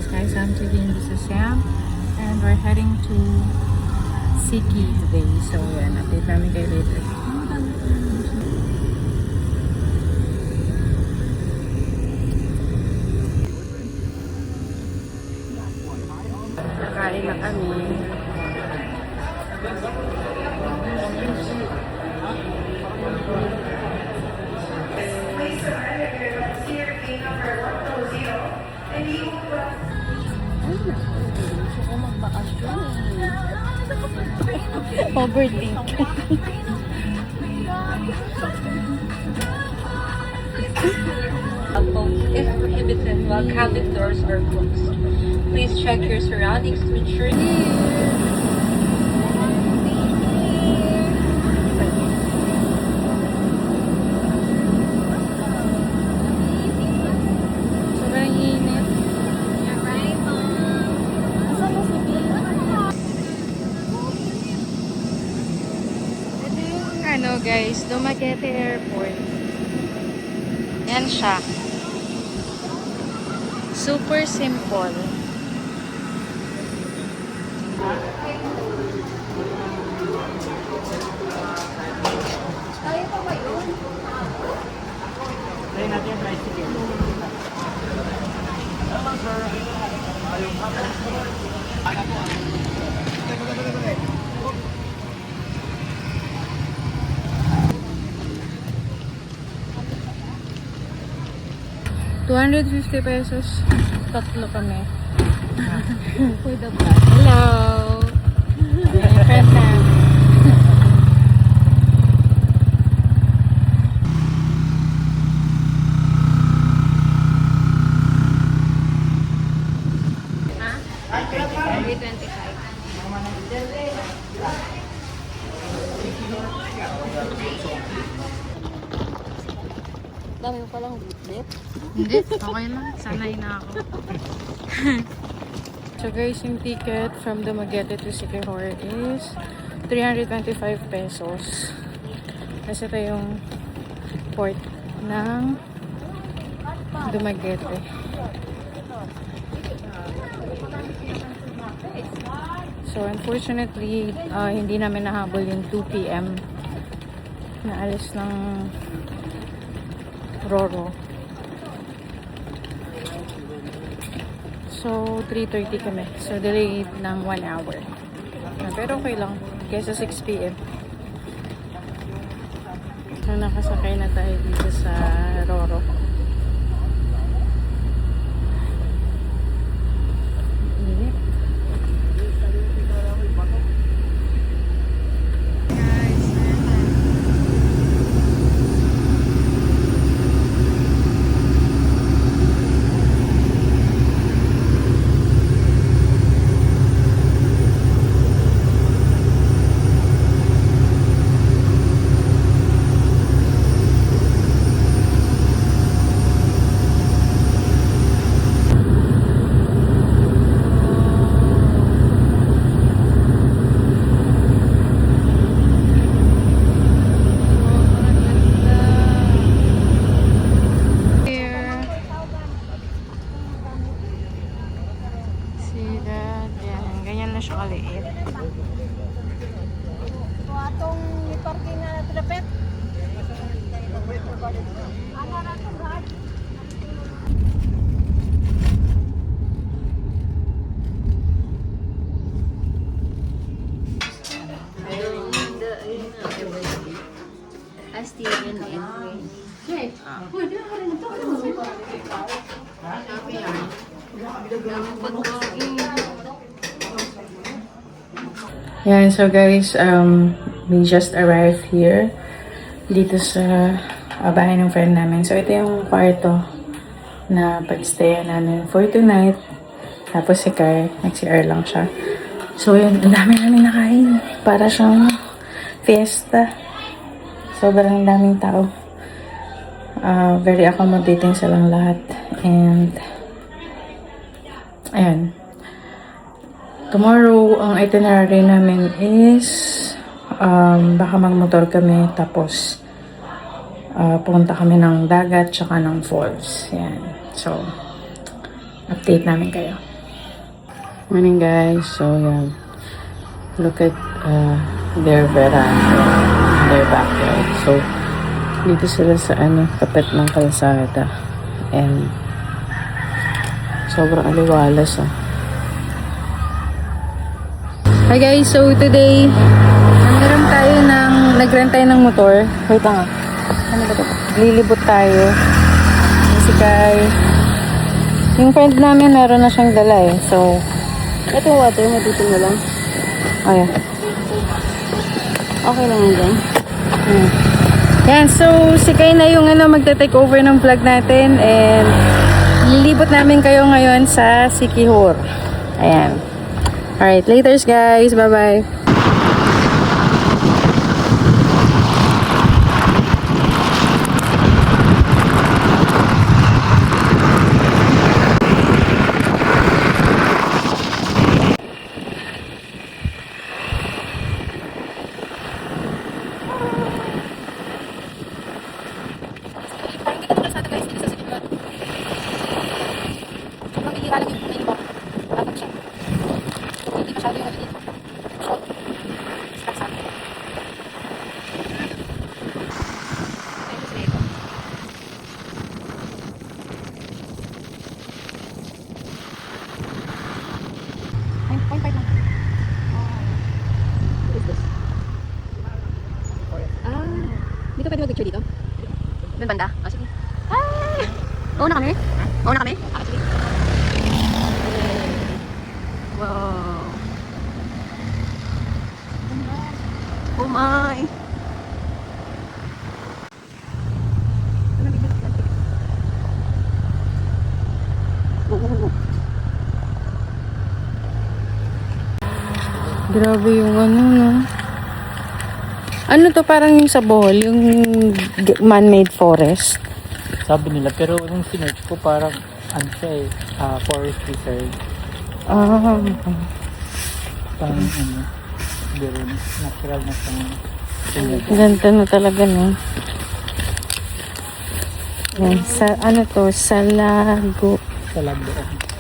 pesos. Guys, I'm taking this is Sam. And we're heading to Siki today. So, yan. Update namin kayo later. Nakain na kami. Overthink. If prohibited while cabin doors are closed. Please check your surroundings to ensure. Sobrang init. Ito yung ano guys, Dumaguete Airport. Yan siya. Super simple. Kaya pa ba yun? Tayo natin yung tricycle. Hello, sir. Ayun, ano po? ₱250. Tatlo kami. For the bus. Hello! My friend namin. Dami mo palang lip. Hindi, okay lang. Sanay na ako. So guys, yung ticket from Dumaguete to Siquijor is ₱325. Kasi ito yung port ng Dumaguete. So unfortunately, hindi namin nahabol yung 2 PM na alis ng Roro. So, 3:30 kami. So, delayed ng 1 hour. Pero okay lang. Kesa 6 PM. So, nakasakay na tayo dito sa Roro. Init. Siya kaliit. So, atong parking na trapet. Ano na ito, Brad? Steven Edwin. Okay. Pwede na ka rin ito. Happy yan. Yan, so guys, we just arrived here dito sa bahay ng friend namin. So, ito yung kwarto na pag-stay namin for tonight. Tapos si Kai, nag-CR lang siya. So, yun, ang dami namin nakain. Para siyang fiesta. Sobrang daming tao. Very accommodating silang lahat. And, ayan. Tomorrow, ang itinerary namin is baka magmotor kami tapos pumunta kami ng dagat tsaka ng falls. Yan. So, update namin kayo. Morning guys. So yeah, look at their veranda, their backyard. So dito sila sa tapat ng kalsada. And sobrang aliwalas Hi guys, so today nag-rent tayo ng motor. Wait nga. Ano ba ito? Lilibot tayo. Si Kai. Yung friend namin meron na siyang dala So, ito water, matutin mo lang. Ayan. Okay lang yan. Yan, so si Kai na yung magta-take over ng vlog natin and lilibot namin kayo ngayon sa Siquijor. Ayan. Alright, laters guys. Bye-bye. Dito pwede mag-picture dito? Doon banda? Ah, sige. Ah! Oo na kami? Oo na kami? Ah, sige. Wow. Oh my. Grabe yung no? Ano to, parang yung sa Bohol, yung man-made forest. Sabi nila, pero nung sinerch ko parang ano siya forest reserve. Parang siguro natural na siyang Ganda na talaga, no? Yan, Salago.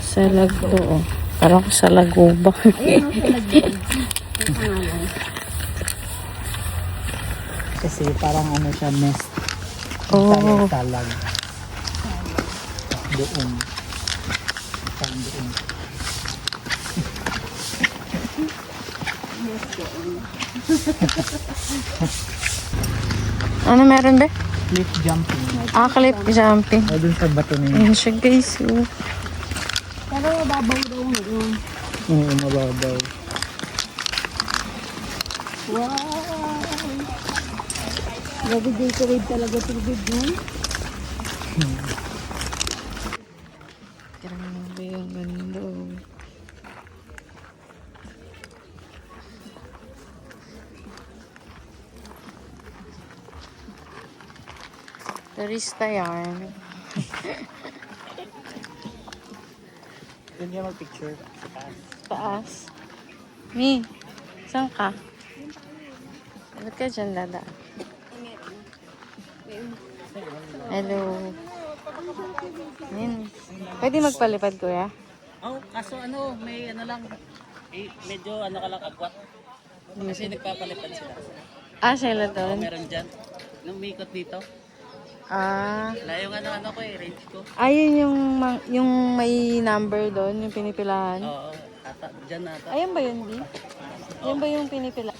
Salagdo. Parang sa Lagoba. kasi parang siya nest. Oh. Talag. Doon. Parang doon. Ano meron ba? Cliff jumping. Cliff jumping. Doon sa bato na yun. Ayan siya guys. Pero mababaw daw ngayon. Oo, mababaw. Wow! Grabe decorate talaga tubig mo. Grabe yung ganda. Turista yan. Doon niya mag-picture. Taas. Mi, saan ka? Ba't ka dyan, Dada? Hello. Yan. Pwede magpalipad, kuya? Kaso may lang, medyo ka lang agwat. Kasi nagpapalitan sila. Sila doon? Meron dyan. Nung may ikot dito. Wala yung ko range ko. Yung may number doon, yung pinipilahan? Oo, dyan ata. Ayan ba yun, Di? Yan ba yung pinipila?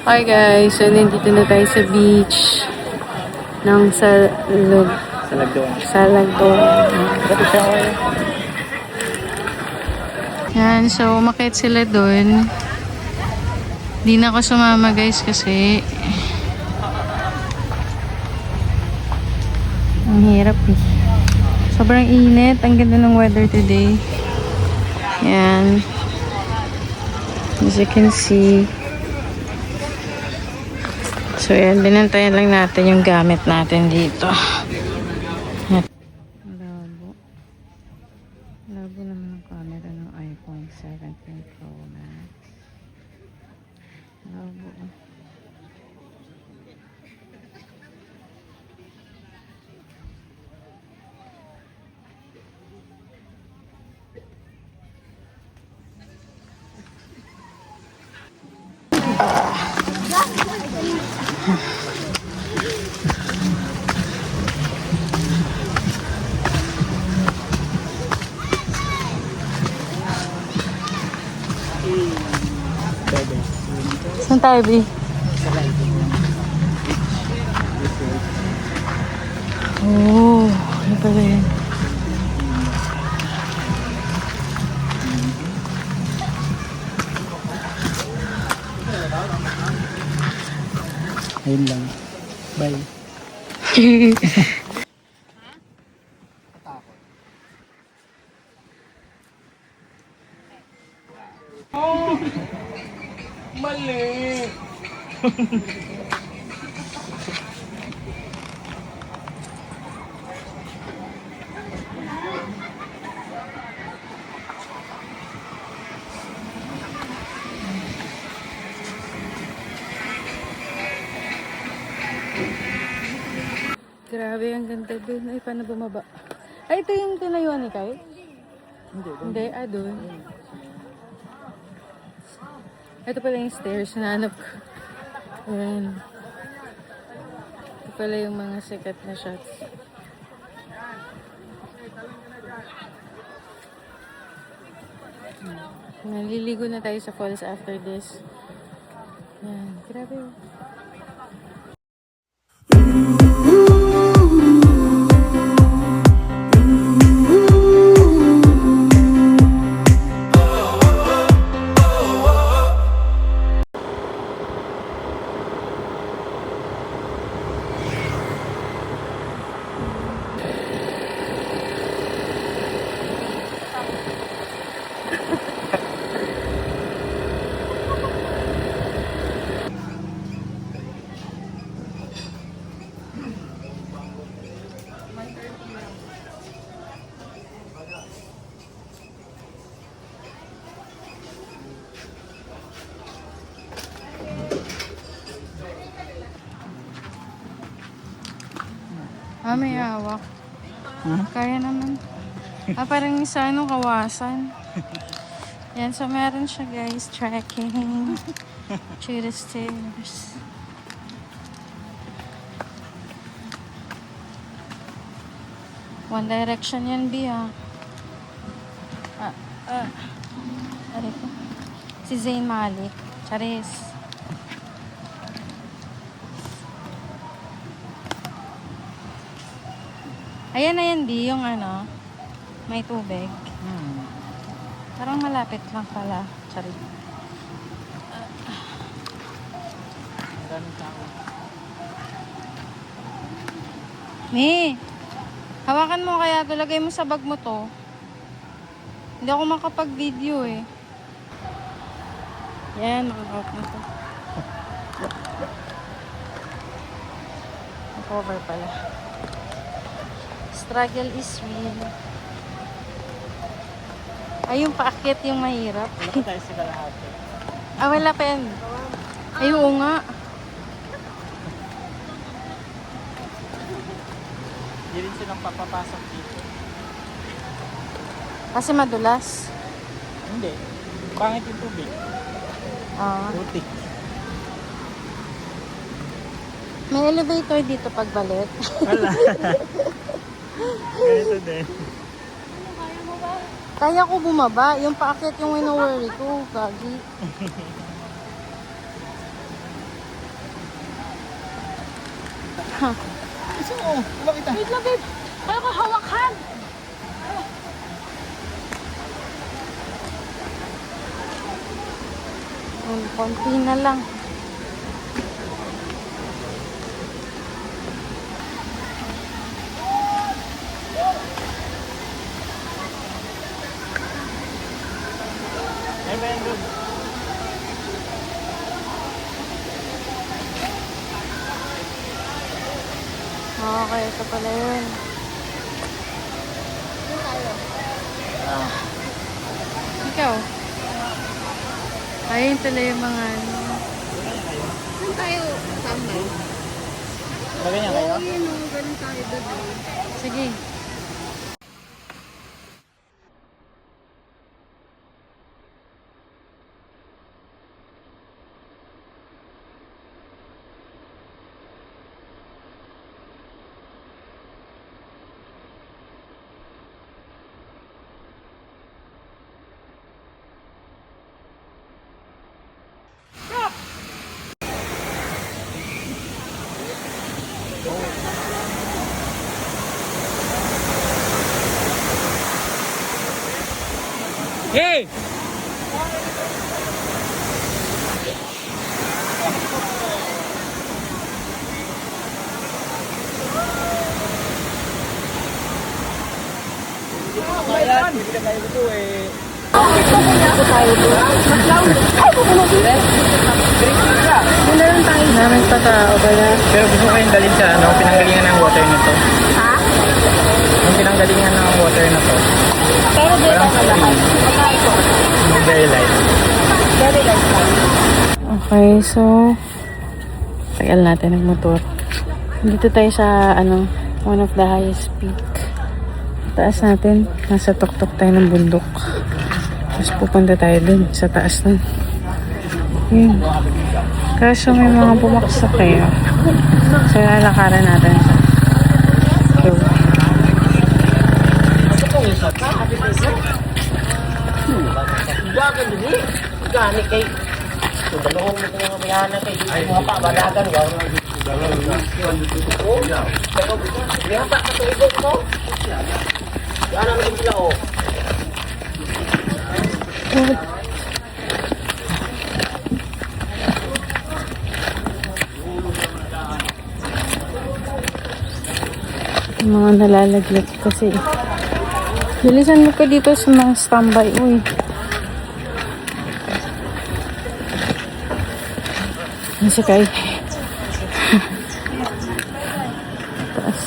Hi guys, so nandito na tayo sa beach ng Salagdong. Yan, so umakit sila doon. Di na ako sumama guys kasi ang hirap eh. Sobrang init. Ang ganda ng weather today. Yan. As you can see. So, yan. Binantayan lang natin yung gamit natin dito. Yan. Labo. Labo naman ang camera ng iPhone 17 Pro Max. Labo. Saan tayo, Bi? Oh, ano pala yun? Ayun lang. Bye. Mali! Grabe, ang ganda dun. Ay, paano bumaba? Ay, ito yung tinayuan ni Kai? Hindi, doon. Ito pala yung stairs na hanap ko. Ayan. Ito pala yung mga sikat na shots. Naliligo na tayo sa falls after this. Ayan, grabe. Ah, may hawak. Kaya naman. Ah, parang isa ano, kawasan. Yan, so meron siya guys, trekking to the stairs. One Direction yan, Bia. Ano ito? Si Zayn Malik. Charis. Ayan, Bi, yung ano, may tubig. Parang malapit lang pala. Charis. Maraming tao. Mi, hawakan mo kaya ito. Lagay mo sa bag mo to. Hindi ako makapag-video eh. Yan, nakakawak na to. Cover pala. Struggle is real. Ay, yung paakyat yung mahirap. Wala pa tayo sila lahat. Wala pa yan. Ay, oo nga. Hindi rin silang papapasok dito. Kasi madulas. Hindi. Pangit yung tubig. Putik. May elevator dito pagbalik. Wala. Ganito din. Kaya ko bumaba. Yung paakyat yung wino-worry ko. Gagi. Gusto mo, wala kita. Wait lang, babe. Kaya ko hawakan. Konti na lang. Ay, ba yan, bro? Okay, ito pala yun. Ikaw? Ayun pala yung mga ano. Saan tayo tambay? Ba ganyan kayo? Oo, yun o. Ganun tayo doon. Sige. Hey! Ayan, hindi ka tayo dito eh. Maraming patao pala. Pero gusto ko kayong dalhin sa ano, pinanggalingan ng water na to. Ha? Yung pinanggalingan ng water na to. Pero dito Parang na lahat. Magkano ito? very light. Very light lang. Okay, so tagal natin nagmotor. Dito tayo sa ano, one of the highest peak. Taas natin, nasa tuktok tayo ng bundok. Tapos pupunta tayo dun, sa taas dun. Yun. Kaso may mga bumaksak eh. So lalakaran natin siya. So, Dagan din eh. Gani kay. So, dalawang mo kung mga kay. Ay, mga pa, badagan. Pero, mga pa, katulog mo. Ano naman sila oh. yung mga nalalaglag kasi. Bilisan mo ka dito sa mga standby. Uy. Ano si Kai? Taas.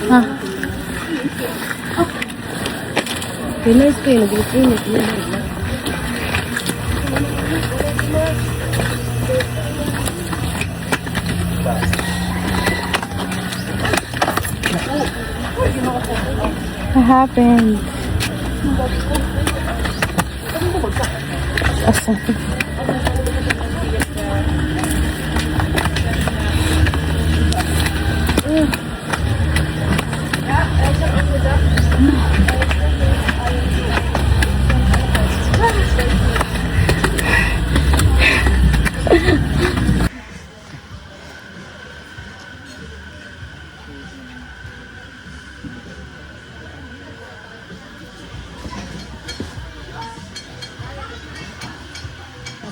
Ha? Pinas ko yun. Nag-iinit. What happened? Asa?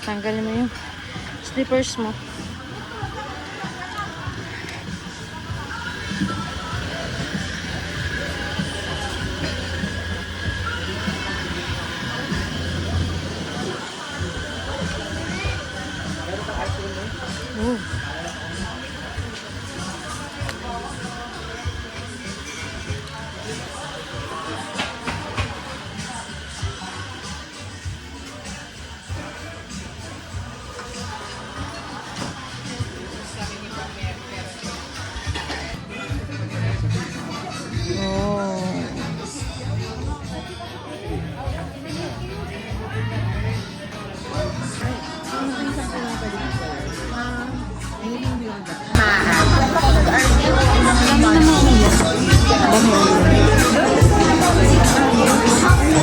Tanggalin mo yung slippers mo. Oh.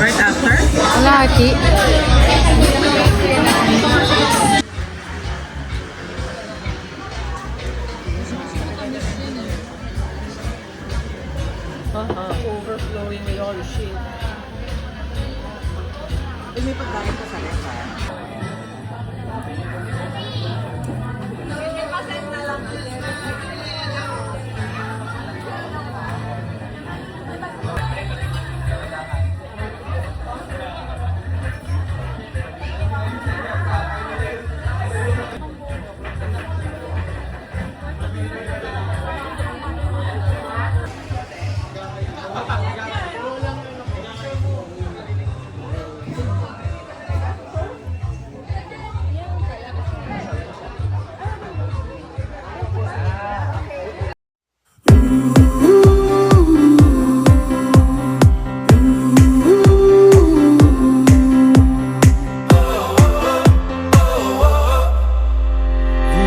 Right after? Kalahati. overflowing with all the shit. Eh, may pagkain pa sa lesa.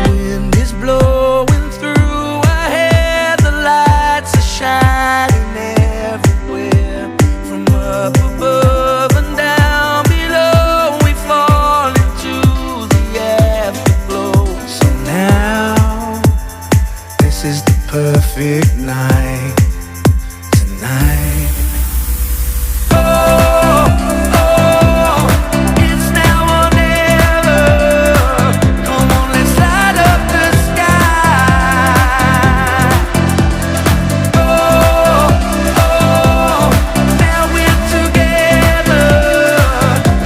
Wind is blowing through our hair, the lights are shining everywhere. From up above and down below, we fall into the afterglow. So now, this is the perfect night tonight. Oh, oh, it's now or never. Come on, let's light up the sky. Oh, oh, now we're together.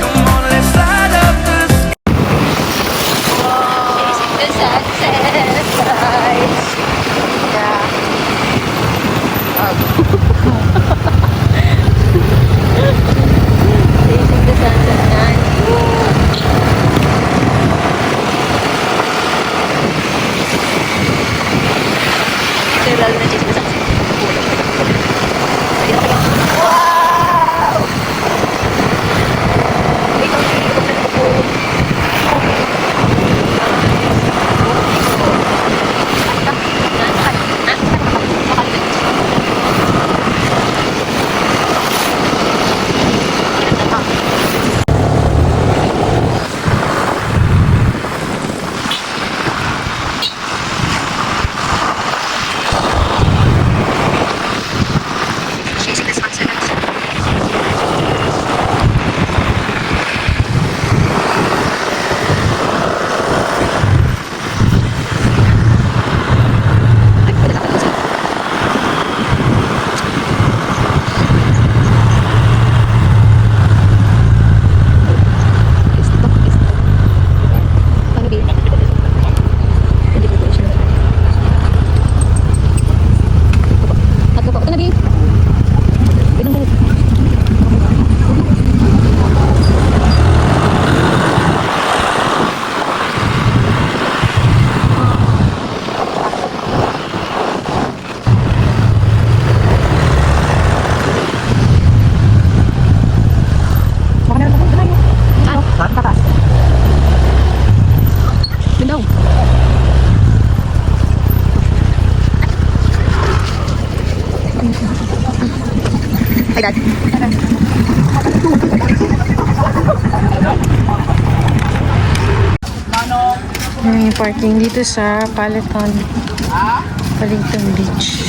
Come on, let's light up the sky. Ay, Dad. May parking dito sa Palaton. Paligtong Beach.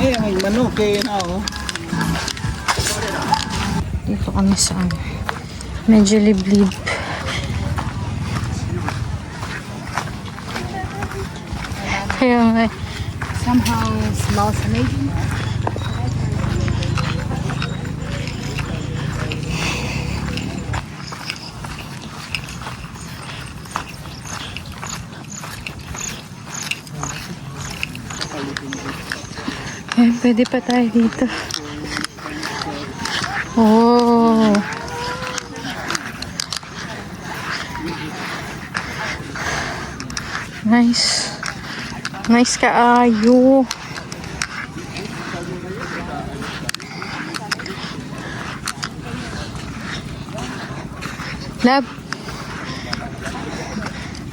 Eh, may manok eh, oh. Dito kami sa medyo liblib. Kaya nga. Somehow smells amazing. Eh, pwede pa tayo dito. Oh. Nice. Nice kaayo. Love.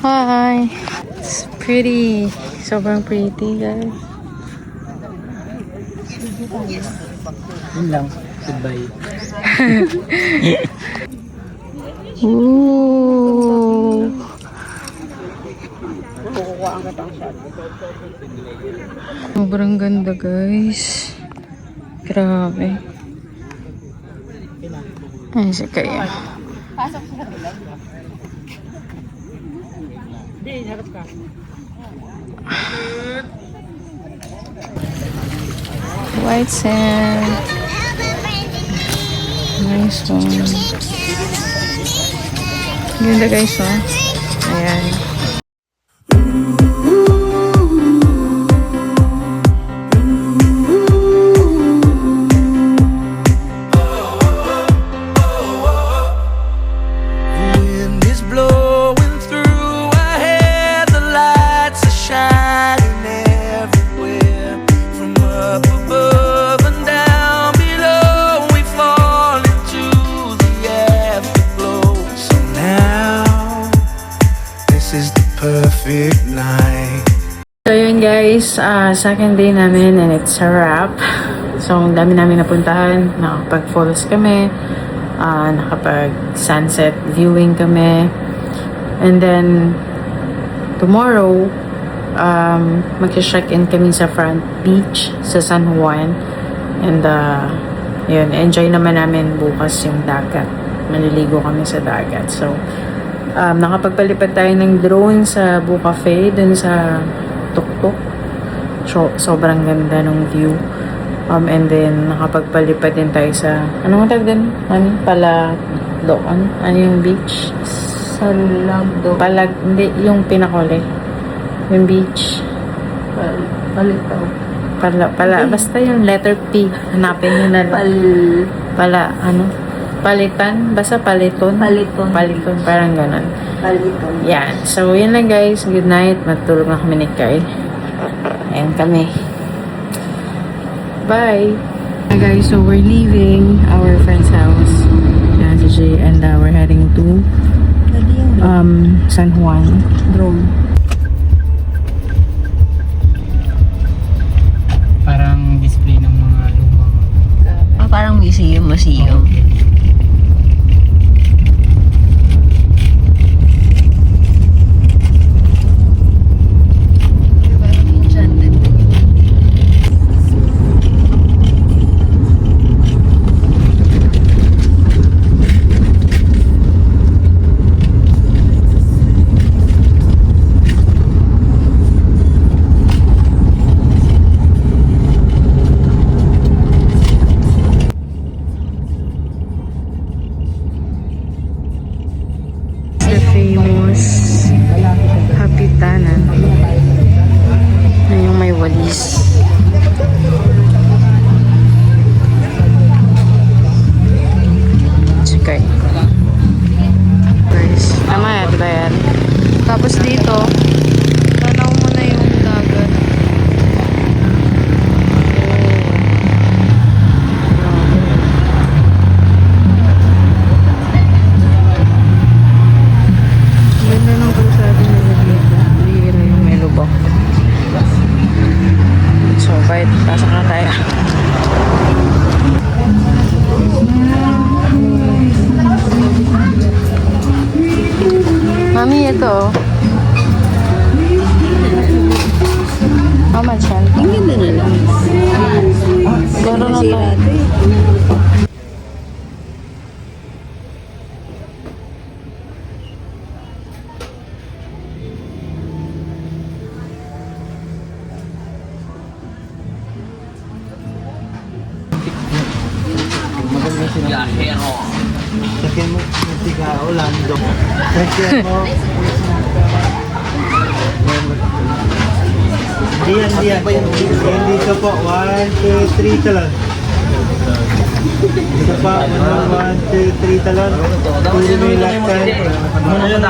Hi. It's pretty. Sobrang pretty, guys. Yun lang. Goodbye. Ooh. Sobrang ganda, guys. Grabe. Ay, si Kaya. White sand. Nice one. Ganda, guys, oh. Ayan. Wind is blowing through our hair, the lights are shining everywhere. From up above and down below, we fall into the afterglow. So now, this is the perfect night. So yun, guys, second day namin and it's a wrap. So ang dami namin napuntahan, nakapag-falls kami, nakapag-sunset viewing kami, and then tomorrow mag-check-in kami sa front beach sa San Juan, and yun, enjoy naman namin bukas yung dagat, maliligo kami sa dagat. So nakapagpalipad tayo ng drone sa Bu Cafe dun sa tuktok. So, sobrang ganda ng view. And then, nakapagpalipad din tayo sa, ano nga tawag din? Doon? Ano yung beach? Salagdo. Hindi, yung pinakole. Yung beach. Palitaw. Basta yung letter P. Hanapin nyo na lang. Palitan? Basta paliton? Paliton, parang ganun. Paliton. Yan. So, yun lang, guys. Good night. Matulog na kami ni Kai. Ayan kami. Bye! Hi, guys. So, we're leaving our friend's house. Yan, si Jay. And we're heading to San Juan. Drone. Parang display ng mga lumang. Parang museum. The famous Hapitanan. Na yung may walis. Sige. Guys, tama yan, diba yan? Tapos dito, tanaw mo na yung dagat. Ganda ng kalsada nila dito. Bihira yung may lubak. So, bye. Pasok na tayo. Mami, ito. How much yan? Ang ganda na lang. Siguro na to. Sakyan mo, tiga Orlando. Sakyan mo. Diyan. Diyan dito po. 1, 2, 3 talon. Dito pa. 1, 2, 3 talon. Puro may left hand. 1,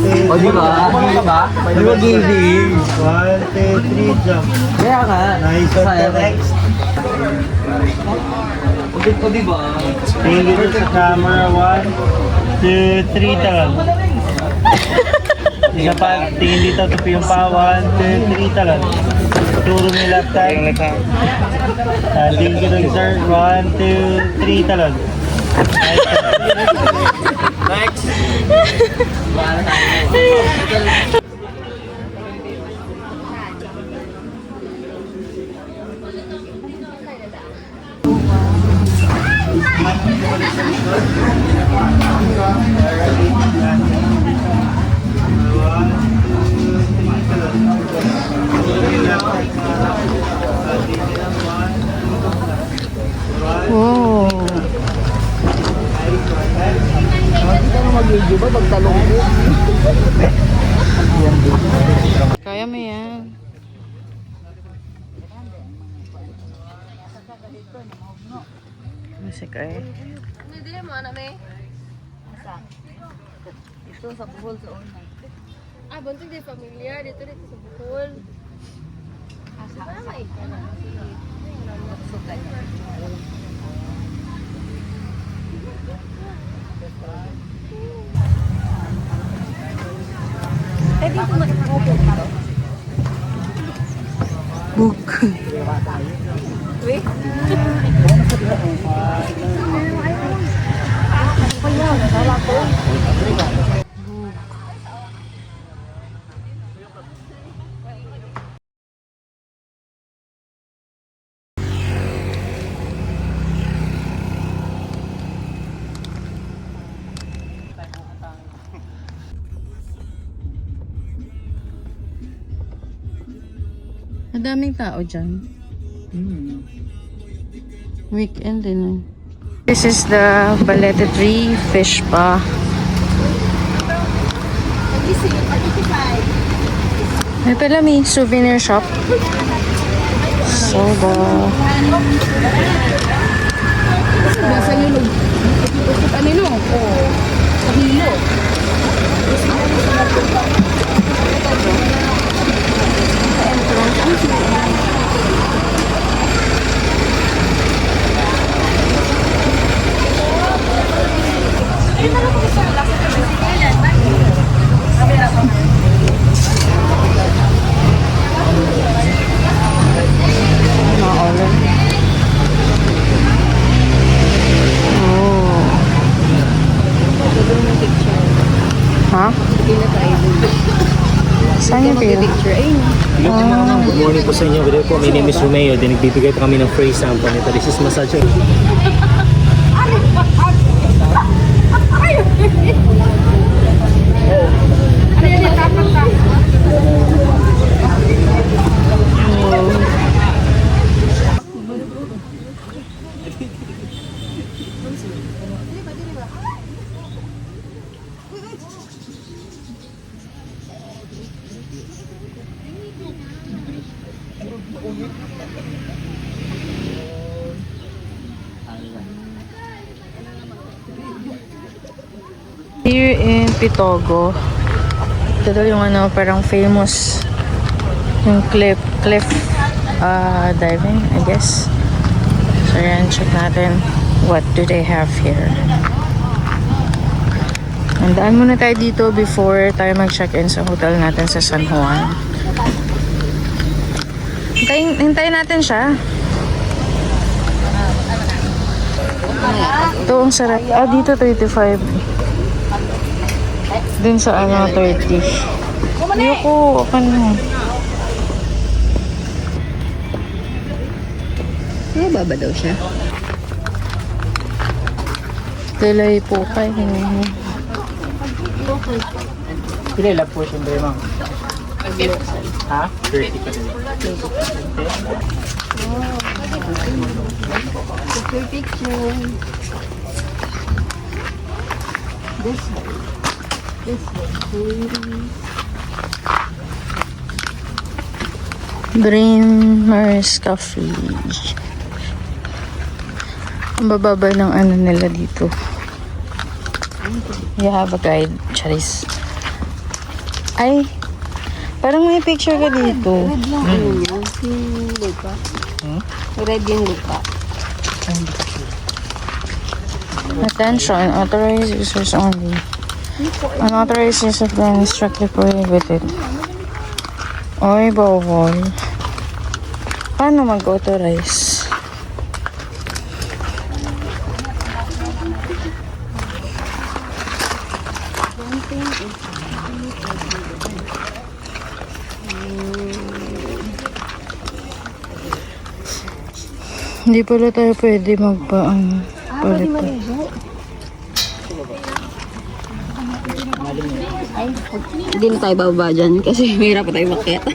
2, 3. O, di ba? Di ba giving? 1, 2, 3, jump. Kaya nga. Nice one. Next. O, di ba? Tingin dito sa camera. 1, 2, 3 talon. Isa pa, tingin dito, tupi yung pa. 1, 2, 3 talon. Turo may left hand. Tingin dito, sir. 1, 2, 3 talon. Nice. Next! Wow. Kaya mo yan. Musik ay. Hindi mo, anak may. Ito sa buhol sa una. Ah, bunting di familiar. Dito sa Bukol. Asa? May ka na. Sukay. Eh, dito mag-opo dito. Book. Wait. Madaming tao dyan. Weekend din. Eh. This is the Balete Tree Fish Spa. May pala may souvenir shop. Soda. Nasa nilog. Ito nilo. Oo. Sa nilo. Ha? Saan yung pila? Good morning po sa inyo. Good day po. My name is Romeo. Then nagbibigay po kami ng free sample nito. This is massage. Here in Pitogo, ito daw yung ano, parang famous yung cliff diving, I guess. So yan, check natin what do they have here. Andaan muna tayo dito before tayo mag-check-in sa hotel natin sa San Juan. Hintayin natin siya. Ito ang sarap. Ah, dito 35. Dun sa ano, 30. Ayoko, ano. Mababa daw siya. Delay po kayo. Pilala po siyempre, ma'am. Ha? 30 pa din. Picture, picture. This one. This one. Dreamers Coffee. Ang bababa ng ano nila dito. You have a guide, Charis. Ay, parang may picture ka dito. Red lang ano niya. Yung lupa. Red yung lupa. Attention, authorized users only. Unauthorized use of them is strictly prohibited. Oy, bawal. Paano mag-authorize? Hindi pala tayo pwede magpaano. Pwede maligo. Ay, hindi na tayo bababa dyan kasi mahirap pa tayo makyat.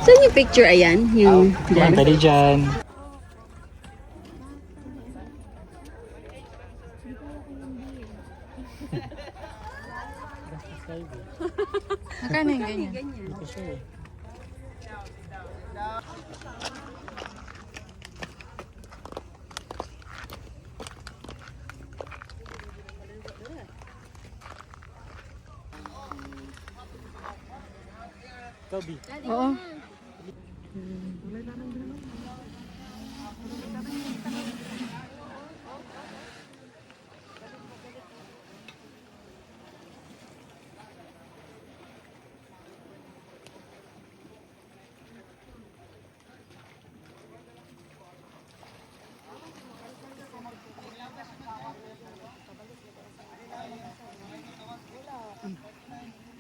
Saan yung picture? Ayan, yung dyan. Tali dyan. Magkano yung ganyan? Dito siya eh. Toby. Oo.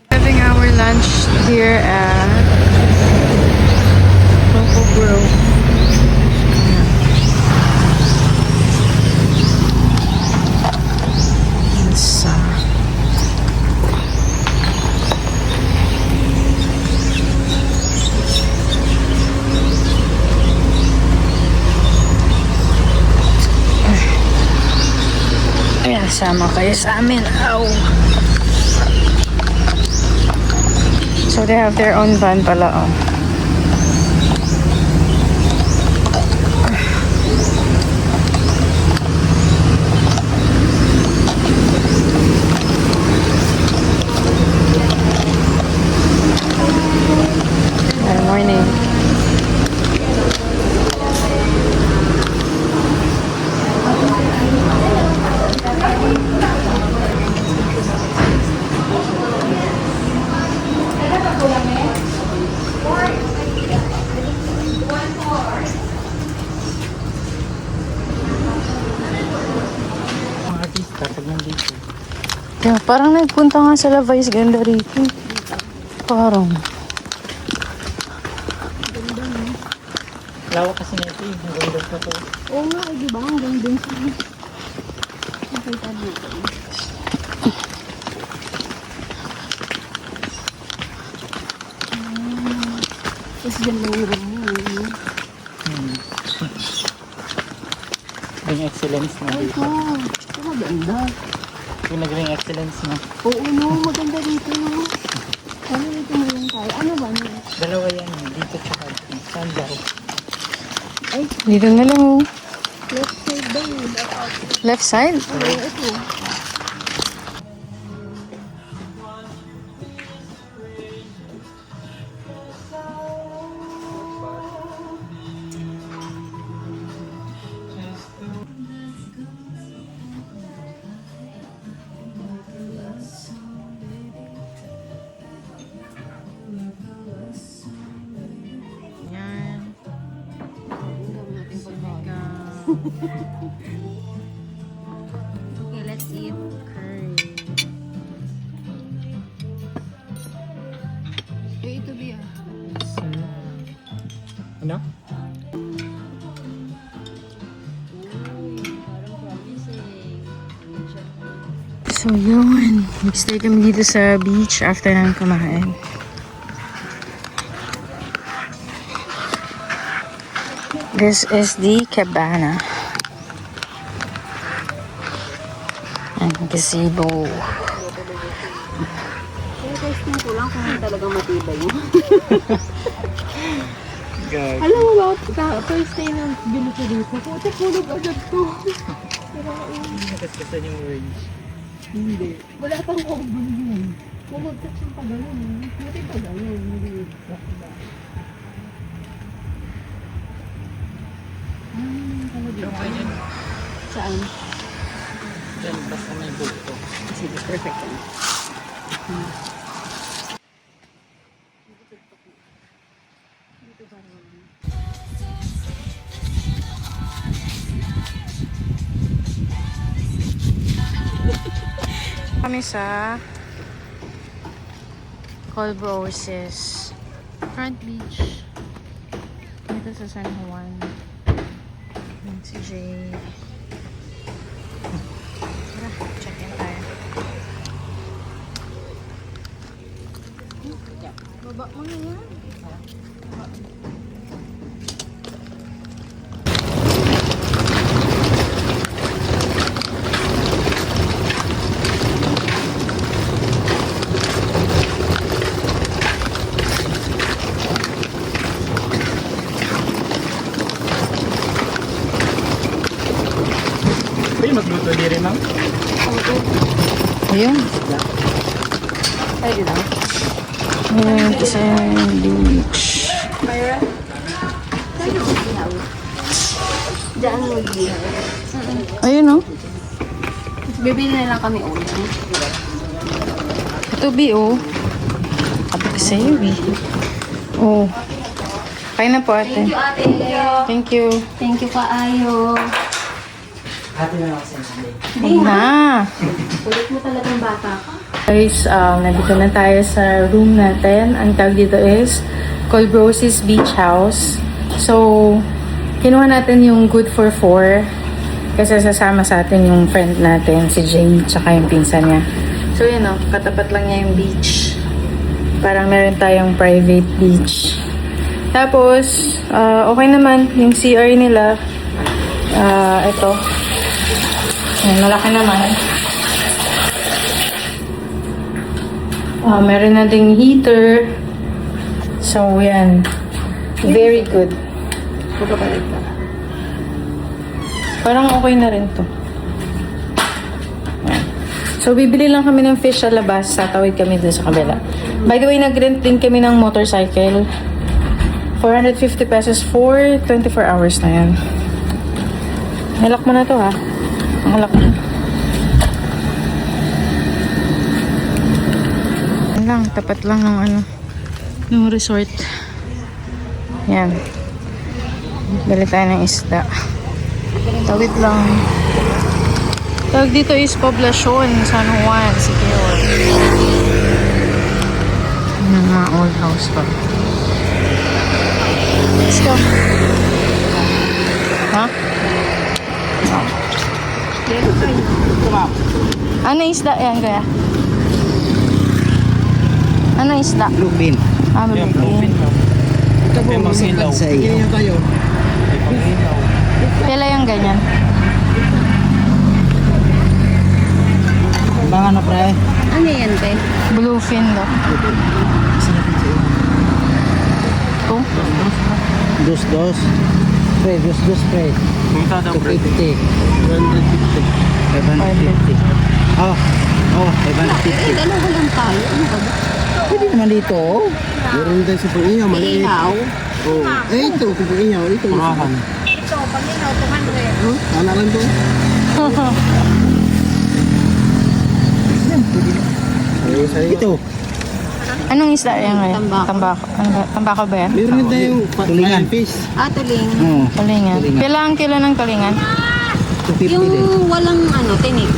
Having our lunch here at Coco Grove. Yes. Ayan, sama kayo sa amin. Ow! So they have their own van pala, oh. Good morning. Mga artista pag nandito. Yeah, parang nagpunta nga sa La Vice ganda rito. Parang. Lawak kasi nito eh. Ang ganda pa to. Oo nga, di ba? Ang ganda siya. Nakita dito. Tapos dyan lang yung room mo. Ring excellence na dito. Oh, ito maganda. Yung nag-ring excellence na. Oo, no, maganda dito, no? Ano dito mo lang tayo? Ano ba? No? Dalawa yan eh. Dito tsaka dito. Saan daw? Dito na lang, oh. Left side daw. Left side? Oo, ito. Yan. Okay, let's eat curry. Ito biya. Ano? So yun, nag-stay kami dito sa beach after nang kumain. This is the cabana. And gazebo. Kaya testing ko lang kung talagang matibay yun. Gag. Alam mo ba, first day na bilo ko dito, puti tulog agad to. Nakaskasan yung range. Hindi. Wala pang cover yun. Pumagkat siyang pagano'n. Buti pagano'n. Hindi. Okay yan. Saan? Yan, basta may buto. Sige, perfect yan. Kami sa Colbroses Front Beach dito sa San Juan. Si Jay. Tara, check-in tayo. Baba mo na yan. Pwede magluto din rin, ma'am? Ayun. Pwede lang. Ayun, isa yung beach. Diyan mo din. Ayun, oh. Bibili na lang kami ulam. Ito, B, oh. Sabi ko sa'yo, eh. Oh. Kain na po, ate. Ate. Thank you. Thank you, Kaayo. Ate na ako sa Sunday. Huwag na. Ulit mo talagang bata ka. Guys, nandito na tayo sa room natin. Ang tawag dito is Colbrosis Beach House. So, kinuha natin yung good for 4 kasi sasama sa atin yung friend natin, si Jay, tsaka yung pinsan niya. So, yun o, katapat lang niya yung beach. Parang meron tayong private beach. Tapos, okay naman, yung CR nila, ito. Ayan, malaki naman. Meron na ding heater. So, yan. Very good. Parang okay na rin to. Yan. So, bibili lang kami ng fish sa labas. Tatawid kami dun sa kabila. By the way, nag-rent din kami ng motorcycle. 450 pesos for 24 hours na yan. Nilak mo na to, ha? Nilak mo. Yan lang, tapat lang ng ano, ng resort. Yan. Bili tayo ng isda. Tawid lang. Tawag dito is Poblacion, San Juan, Siquijor. Yung mga old house pa. Let's go. Ha? Ano isda yan, kaya? Ano isda? Lubin. Ah, malupin. Ito po, masilaw. Sa iyo. Tayo. Pila yung ganyan? Baka na, pre. Ano yan, te? Bluefin daw. Ito? Dos. Pre, dos, pre. 250. 550. Oh, 550. Dalawa lang tayo. Ano ba? Pwede naman dito, oh. Meron din sa pang-iyaw, maliit. Ihaw. Oh. Eh, ito, sa pang-iyaw. Ito. Murahan. Huh? Ano lang to? Eh, sa'yo. Ito. Anong isda yan ngayon? Tambako. Tambako. Ano ba? Tambako ba yan? Meron din tayong Tulingan. fish. Tuling. Oo. Kalingan. Kalingan. Pila ang kilo ng kalingan? 250 Yung din. walang tinik.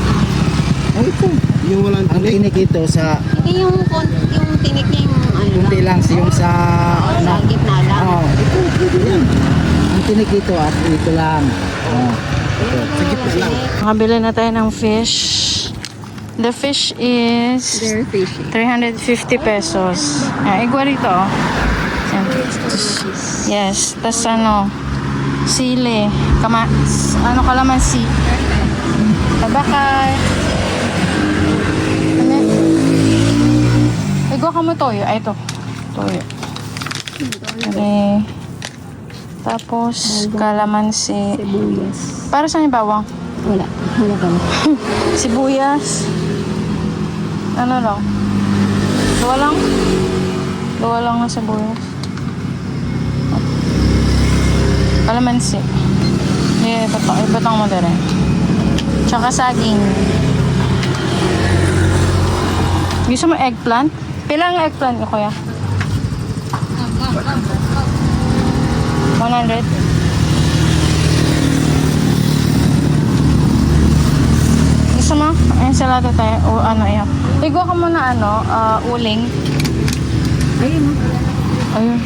Oh, ito. Yung walang Ang tulik. tinik ito sa Hindi yung tinik niya yung kunti lang yung sa sa gitna lang. Oh, ito, pwede yan. Ang tinik ito at ito lang. Oh. Ito. Sa gitna lang. Makabili na tayo ng fish. The fish is They're fishing. 350 pesos. Igwa rito. Oh. Yan. Yes. Tapos ano, sili. Kalamansi. Tabakay. Ano? Igwa ka mo toyo. Ay, ito. Toyo. Okay. Tapos, kalamansi. Sibuyas. Para saan yung bawang? Wala. Wala ka na. Sibuyas. Ano lang? Luwa lang? Luwa lang na sibuyas. Kalamansi. Ibatang mo din. Tsaka saging. Gusto mo eggplant? Pila ang eggplant ko, kuya? 100? Gusto mo? Ensalada tayo. O ano yan. Igwa ka muna uling. Ayun. Ayun.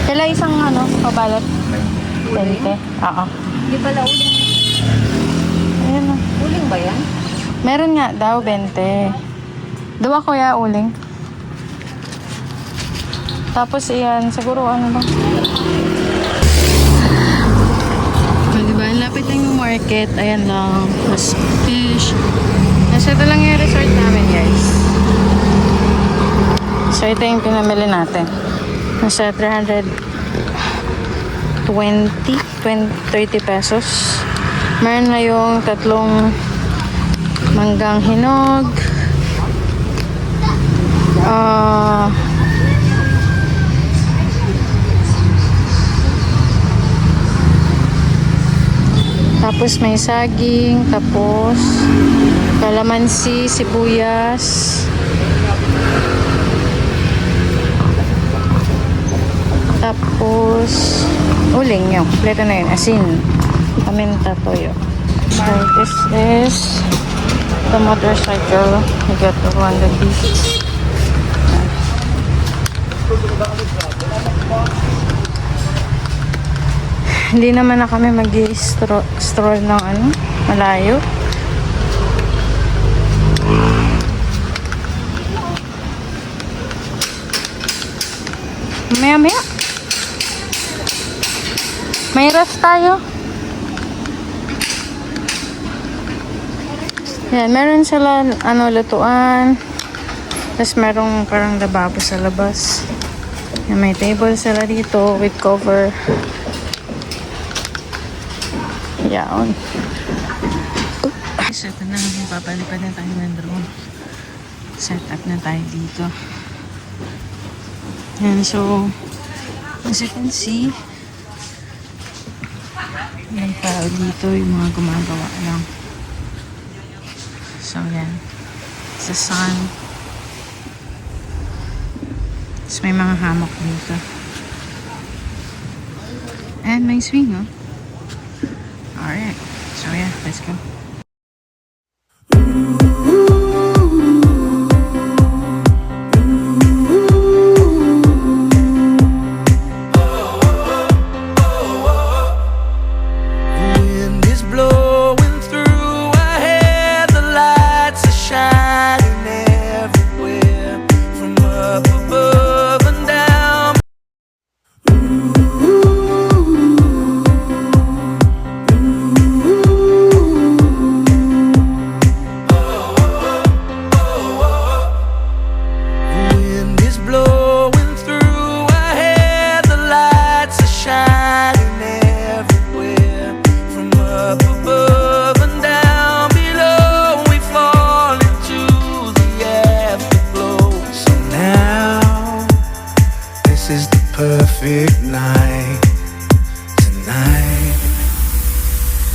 Pila isang pabalot? 20. Oo. Hindi pala uling Ayan na. Uling ba yan? Meron nga daw, 20. Dua kuya, uling. Tapos iyan, siguro ano ba? Diba, ang lapit lang yung market. Ayan lang. Mas fish. Nasa ito lang yung resort namin, guys. So, ito yung pinamili natin. Nasa 30 pesos. Meron na yung tatlong manggang hinog. Tapos may saging, tapos kalamansi, sibuyas. Tapos uling yun. Kompleto na yun. Asin. Paminta, toyo. So this is the motorcycle. We got the one that is. Hindi naman na kami mag-stroll ng ano, malayo. Maya-maya. May rest tayo. Yan, meron sila ano, lutuan. Tapos merong parang lababo sa labas. Yan, may table sila dito with cover. Yan. So, ito na. Papalipad na tayo ng drone. Set up na tayo dito. Yan, so as you can see, yung tao dito, yung mga gumagawa lang. So, yan. Sa sun. Tapos may mga hammock dito. And may swing, oh. Alright. So, yeah. Let's go. Wind is blowing through our hair, the lights are shining everywhere, from up above and down. Wind is blowing through our hair, the lights are shining everywhere, from up above and down below. We fall into the afterglow. So now, this is the perfect night tonight.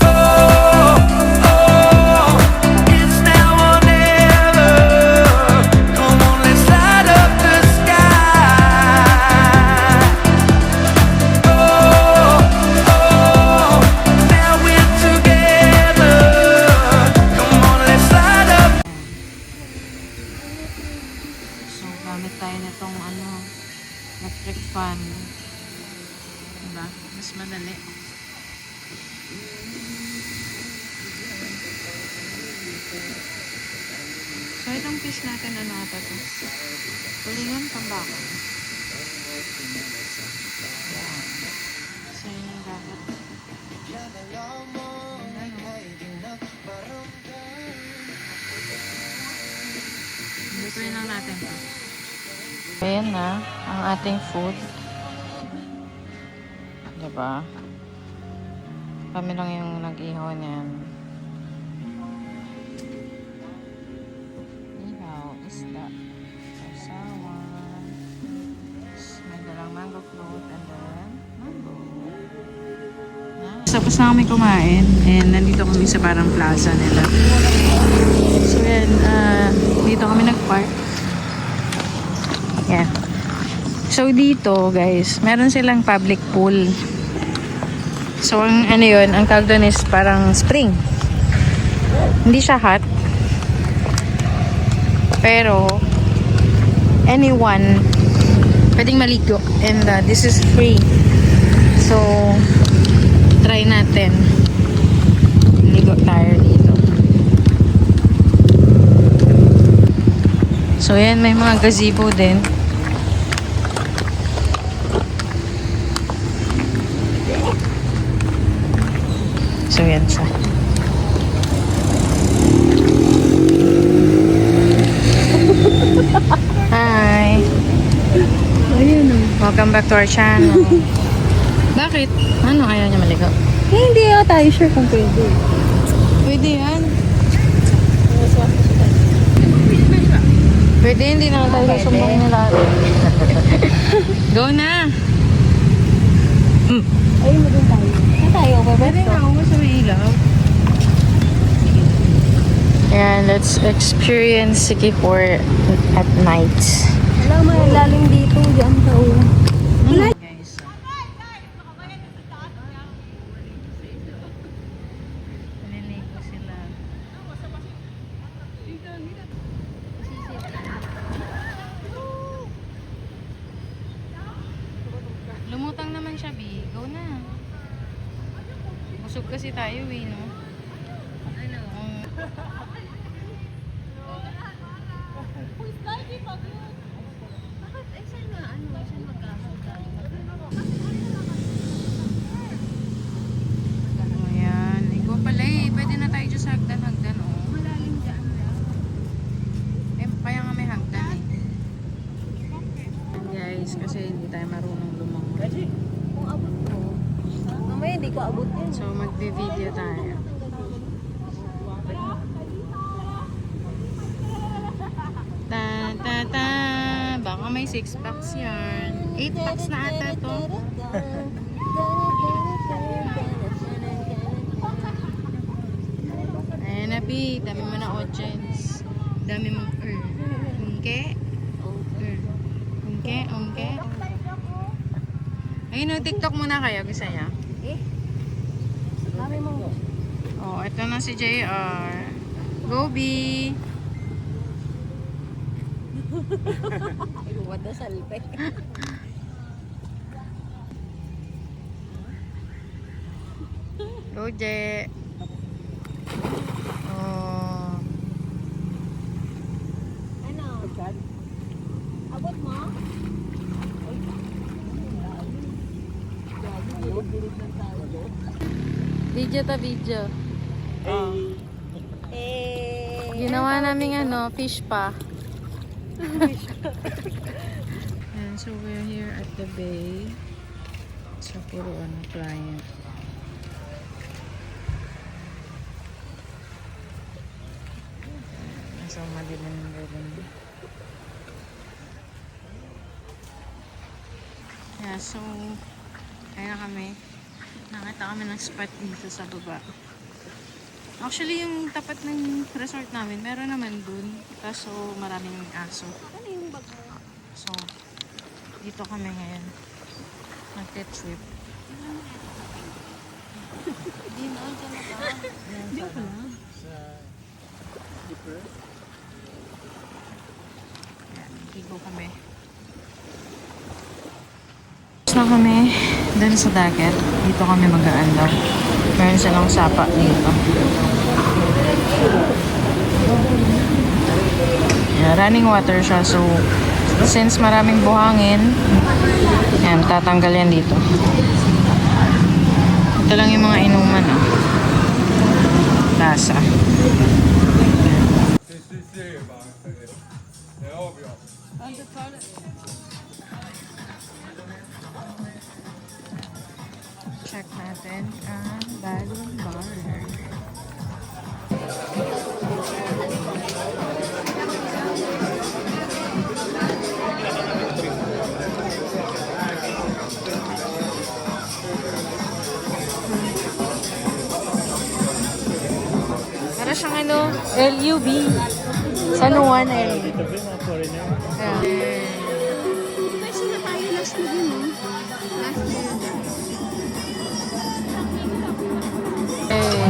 Oh, oh, it's now or never. Come on, let's light up the sky. Oh, oh, now we're together. Come on, let's light up. So, gamit tayo na itong ano, electric fan. Diba? Mas madali. So, itong fish natin, ano ata ito? Tulingan, tambaka. Yan. So, yun yung dapat. Lutuin lang natin ito. Ayan na, ang ating food. Diba? Kami lang yung nag-ihaw niyan. Ihaw, isda, asawa. May dalang mango float and then mango. Nice. Tapos na kami kumain and nandito kami sa parang plaza nila. So yan, dito kami nag-park. Yeah. So dito guys, meron silang public pool. So ang ano yun, ang tawag doon is parang spring. Hindi siya hot. Pero anyone pwedeng maligo and this is free. So try natin. So, yan, may mga gazebo din. So, yan siya. Hi! Welcome back to our channel. Bakit? Ano ayaw niya maligo? Hindi tayo sure kung pwede. Pwede yan. Pwede, hindi na tayo susumbong nila. Go na! Ayun mo din tayo. Saan tayo? Pwede nga ako sa may ilaw. Ayan, let's experience Sikihor at night. Wala, malalim dito. Diyan daw. Guys. Naliligo sila. Lumutang naman siya, B. Go na. Busog kasi tayo, eh, no? Ano? Ayan. Ikaw pala eh. Pwede na tayo dyan sa hagdan-hagdan, oh. Malalim dyan. Eh, kaya nga may hagdan eh. Guys, kasi hindi tayo marunong lumangoy. Kung abot ko. Mamaya hindi ko abot yan. So, magbe-video tayo. Ta ta ta. Baka may 6 packs yan. 8 packs na ata to. Ayan na, P. Dami mo na audience. Dami mo. Ungke. Ungke. Ayun o, TikTok muna kayo. Gusto niya? Dami mo. Oh, ito na si JR. Go, B. Iluwad na salpe. Go, J. Oh. Ano? Abot mo? Video ta video. Ginawa namin fish pa. And so we're here at the bay. So puro client. So madilim. Yeah, so kaya kami. Nakita kami ng spot dito sa baba. Actually, yung tapat ng resort namin, meron naman dun. Kaso maraming aso. Ano yung bag mo? So, dito kami ngayon. Nagte-trip. Hindi na. Diyan na ba? Hindi ko na. Yan, higo kami. Tapos na kami dun sa dagat. Dito kami mag-aandar. Meron silang sapa dito. Yeah, running water siya. So, since maraming buhangin, yan, tatanggal yan dito. Ito lang yung mga inuman, oh. Lasa. Check natin ang bagong bar. Para siyang LUB. San Juan LUB. Kasi na tayo last na din, no? Last na. Hey.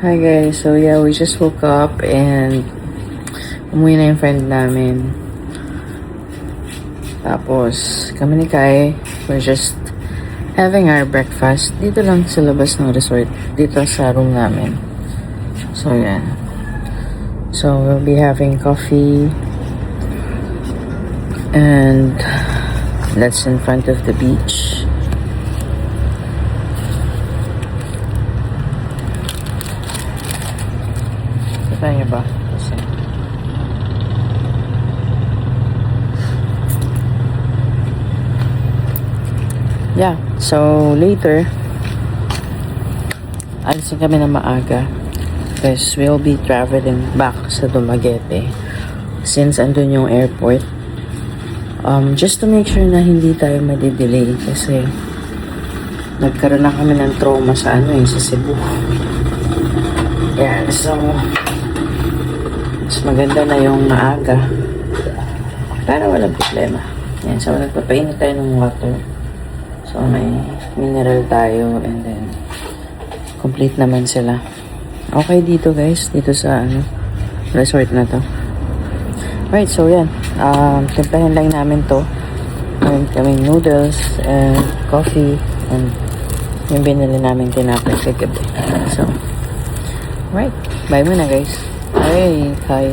Hi guys, so yeah, we just woke up and umuwi na yung friend namin. Tapos, kami ni Kai, we're just having our breakfast dito lang sa labas ng resort, dito sa room namin. So yeah. So we'll be having coffee and that's in front of the beach. Kita niyo ba? Kasi yeah, so later alisin kami na maaga because we'll be traveling back sa Dumaguete since andun yung airport, just to make sure na hindi tayo madidelay kasi nagkaroon na kami ng trauma sa sa Cebu. Yeah, so mas maganda na yung maaga para walang problema. Yan, so nagpapainit tayo ng water. So may mineral tayo and then complete naman sila. Okay dito guys, dito sa resort na to. Right, so yan. Timplahin lang namin to. Meron kaming noodles and coffee and yung binili namin tinapay kagabi. So, right. Bye muna guys. Hi.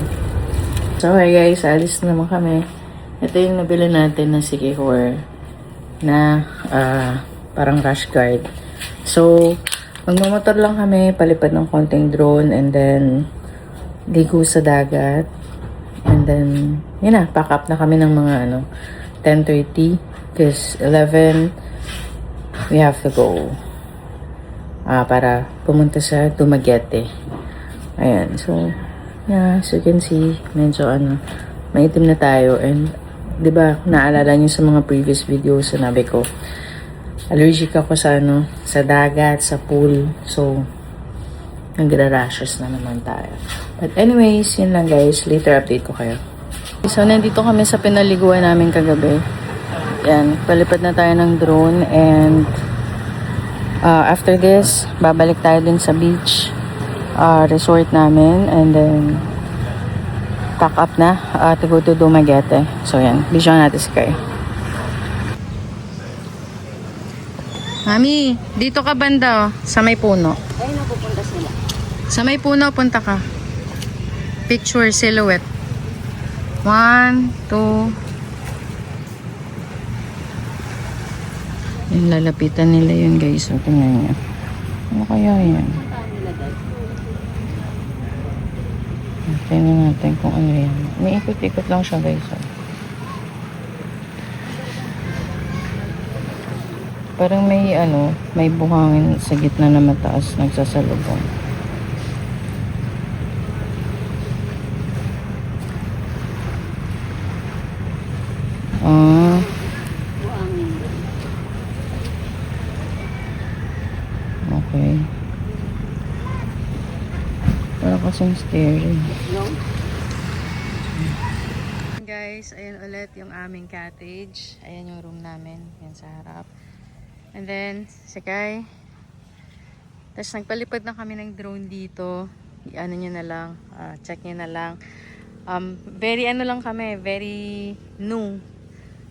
So, hi guys. Alis naman kami. Ito yung nabili natin na Sikihor na parang rash guard. So, magmamotor lang kami, palipad ng konting drone and then ligo sa dagat. And then, yun na, pack up na kami ng mga 10:30 because 11 we have to go para pumunta sa Dumaguete. Ayan, so yeah, as you can see, medyo maitim na tayo and 'di ba, naalala niyo sa mga previous videos sinabi ko allergic ako sa sa dagat, sa pool. So nagra-rashes na naman tayo. But anyways, yun lang guys. Later update ko kayo. So nandito kami sa pinaliguan namin kagabi. Yan, palipad na tayo ng drone and after this, babalik tayo din sa beach resort namin and then pack up na to go to Dumaguete. So yan, bisyon natin si Kai. Mami, dito ka banda sa may puno. Ayun na pupunta sila. Sa may puno, punta ka. Picture, silhouette. 1, 2. Yung lalapitan nila yun guys. So, tingnan nyo. Ano kaya yan? Tingnan natin kung ano yan. May ikot-ikot lang siya guys. So. Parang may may buhangin sa gitna na mataas nagsasalubong. Okay. Para kasing scary. Guys, ayan ulit yung aming cottage. Ayan yung room namin. Yan sa harap. And then, si Kai. Tapos nagpalipad na kami ng drone dito. I-ano nyo na lang. Check nyo na lang. Very lang kami. Very new.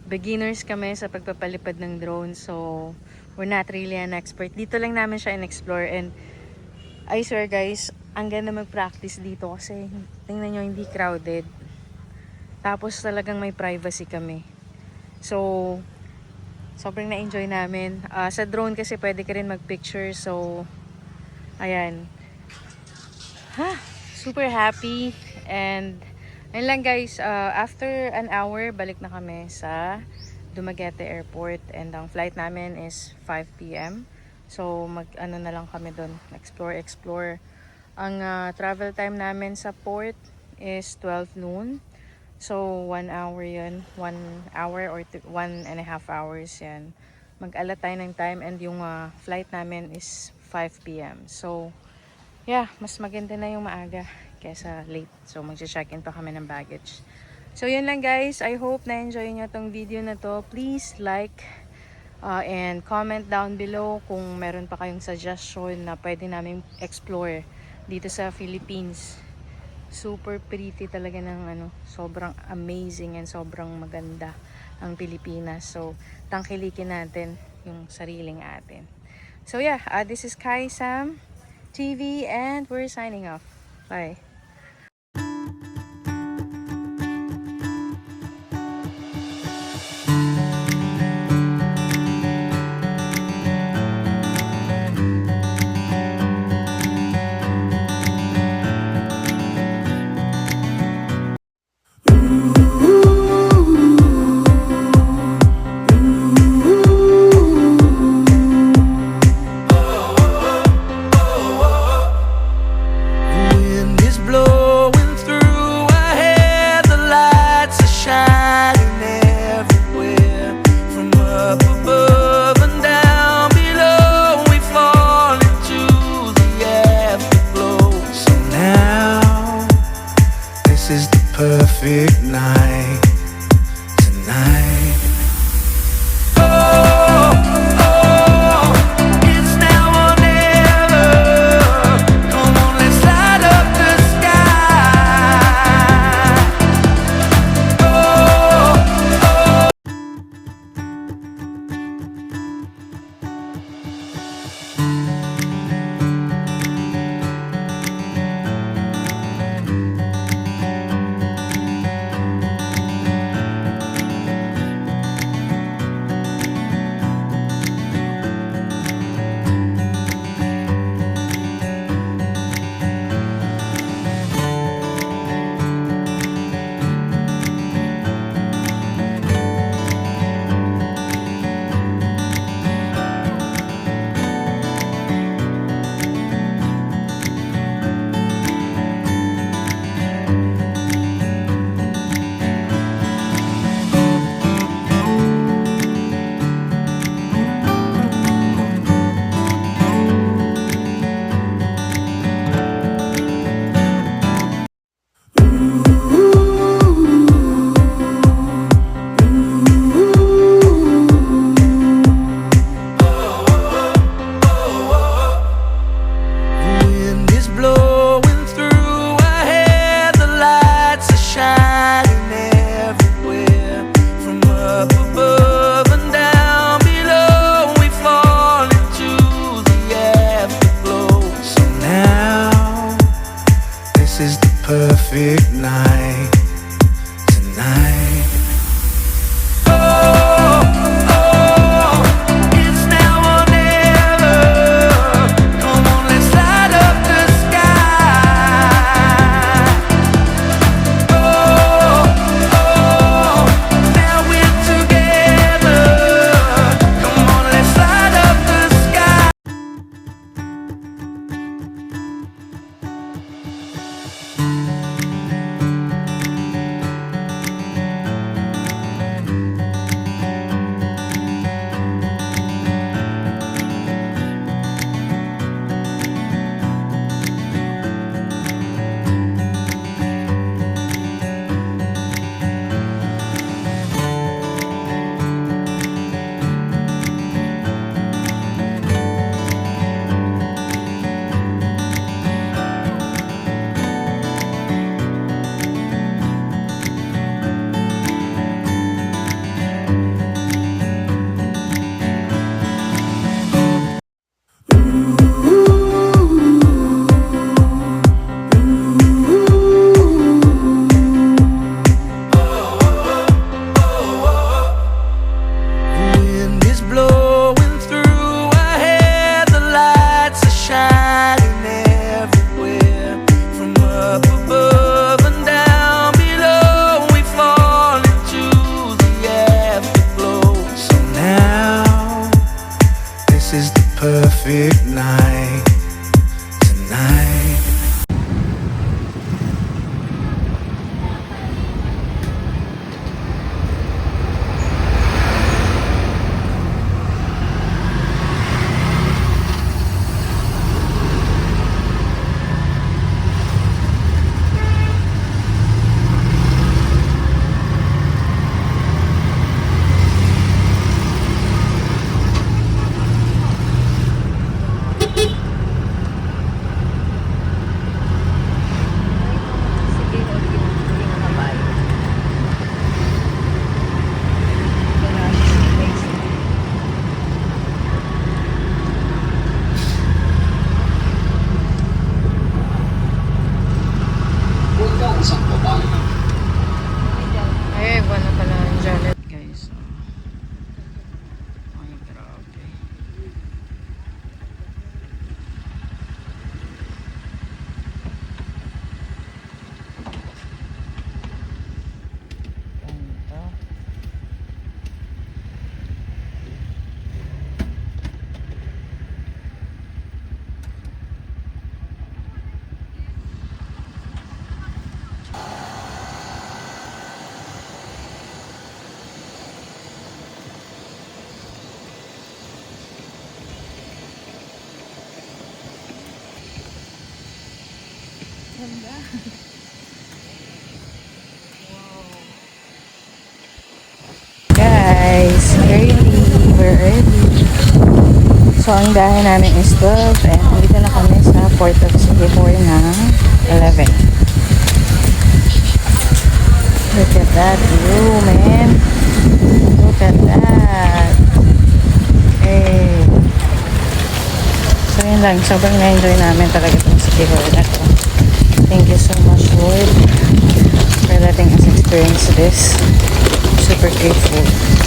Beginners kami sa pagpapalipad ng drone. So, we're not really an expert. Dito lang namin siya in-explore. And, I swear guys, ang ganda mag-practice dito. Kasi, tingnan nyo, hindi crowded. Tapos, talagang may privacy kami. So, sobrang na-enjoy namin. Sa drone kasi pwede ka rin mag-picture. So, ayan. Super happy. And, ayun lang guys. After an hour, balik na kami sa Dumaguete Airport. And ang flight namin is 5 p.m. So, na lang kami doon. Explore. Ang travel time namin sa port is 12 noon. So, 1 hour yun. 1 hour or 1.5 hours yan. Mag-ala tayo ng time and yung flight namin is 5 p.m. So, yeah, mas maganda na yung maaga kesa late. So, mag-check-in pa kami ng baggage. So, yun lang guys. I hope na-enjoy nyo tong video na to. Please like and comment down below kung meron pa kayong suggestion na pwede namin explore dito sa Philippines. Super pretty talaga ng sobrang amazing and sobrang maganda ang Pilipinas. So, tangkilikin natin yung sariling atin. So, yeah, this is Kai Sam TV and we're signing off. Bye. Wind is blowing through our hair, the lights are shining everywhere. From up above and down below, we fall into the afterglow. So now, this is the perfect night tonight. Oh, oh, it's now or never. Come on, let's light up the sky. Oh, oh. Wind is blowing through our hair, the lights are shining everywhere. From up above and down below, we fall into the afterglow. So now, this is the perfect night tonight. Oh, oh, it's now or never. Come on, let's light up the sky. Oh, oh, now we're together. Come on, let's light up the sky. Ay, wala pala ang Janet, guys. Ay, grabe. Ganda. Guys, we're early. So, ang dahan namin is 12 and dito na kami sa Port of Singapore ng 11. Look at that view, man. Look at that. Hey. So, yun lang. Sobrang na-enjoy namin talaga itong Singapore na to. Thank you so much, Lord, for letting us experience this. Super grateful.